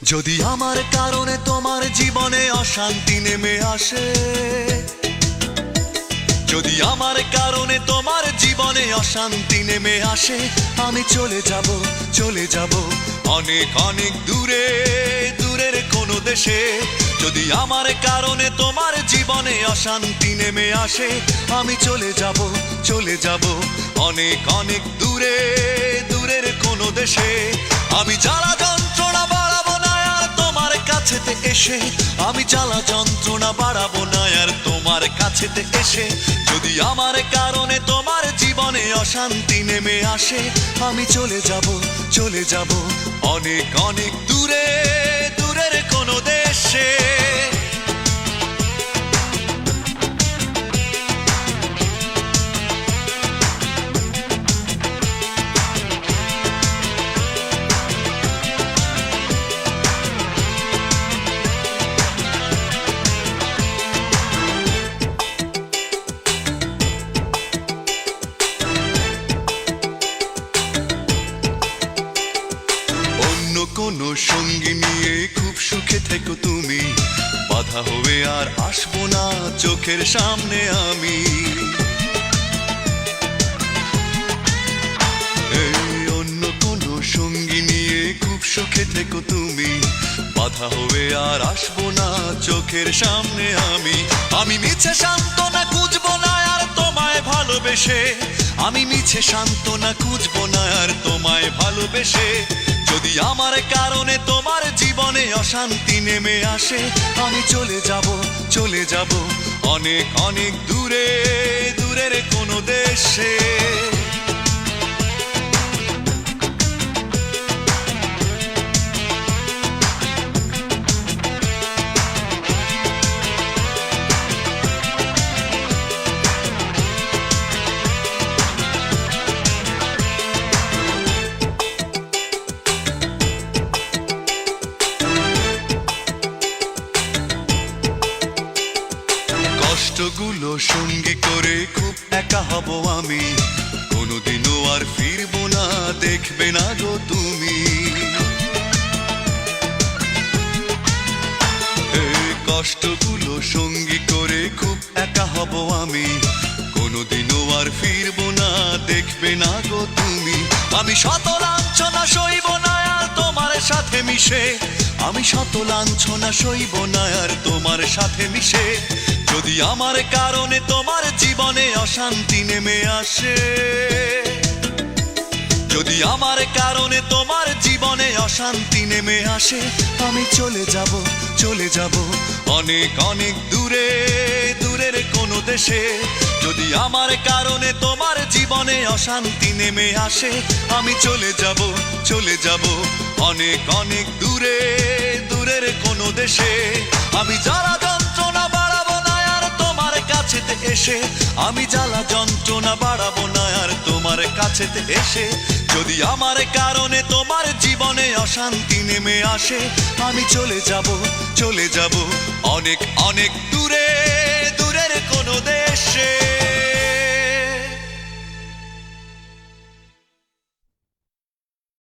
যদি আমার কারণে তোমার জীবনে অশান্তি নেমে আসে, যদি আমার কারণে তোমার জীবনে অশান্তি নেমে আসে, আমি চলে যাব অনেক অনেক দূরে, দূরের কোনো দেশে। যদি আমার কারণে তোমার জীবনে অশান্তি নেমে আসে, আমি চলে যাব অনেক অনেক দূরে, দূরের কোনো দেশে। আমি জ্বালা যন্ত্রণা বাড়াবো না আর তোমার কাছেতে এসে, আমি জ্বালা যন্ত্রণা বাড়াবো না আর তোমার কাছেতে এসে। যদি আমার কারণে তোমার জীবনে অশান্তি নেমে আসে, আমি চলে যাব অনেক অনেক দূরে, দূরের কোনো দেশে। কোনো সঙ্গী নিয়ে খুব সুখে থেকো তুমি, বাধা হয়ে আর আসবো না চোখের সামনে আমি। অন্য কোনো সঙ্গী নিয়ে খুব সুখে থেকো তুমি, বাধা হয়ে আর আসবো না চোখের সামনে আমি। আমি মিছে সান্ত্বনা খুঁজবো না আর তোমায় ভালোবেসে, আমি মিছে সান্ত্বনা খুঁজবো না আর তোমায় ভালোবেসে। যদি আমার কারণে তোমার জীবনে অশান্তি নেমে আসে, আমি চলে যাব অনেক অনেক দূরে, দূরের কোনো দেশে। কষ্টগুলো সঙ্গী করে খুব একা হব আমি, কোনোদিনও আর ফিরবো না দেখবে না গো তুমি। কষ্টগুলো সঙ্গী করে খুব একা হব আমি, কোনোদিনও আর ফিরবো না দেখবে না গো তুমি। আমি শত লাঞ্ছনা সইব না আর তোমার সাথে মিশে, আমি শত লাঞ্ছনা সইব না আর তোমার সাথে মিশে। যদি আমার কারণে তোমার জীবনে অশান্তি নেমে আসে, যদি আমার কারণে তোমার জীবনে অশান্তি নেমে আসে, আমি চলে যাব অনেক অনেক দূরে, দূরের কোনো দেশে। যদি আমার কারণে তোমার জীবনে অশান্তি নেমে আসে, আমি চলে যাব অনেক অনেক দূরে, দূরের কোনো দেশে। আমি জ্বালা যন্ত্রণা বাড়াবো না আর তোমার কাছেতে এসে, আমি জ্বালা যন্ত্রণা বাড়াবো না আর তোমার কাছেতে এসে। যদি আমার কারণে তোমার জীবনে অশান্তি নেমে আসে, আমি চলে যাব অনেক অনেক দূরে।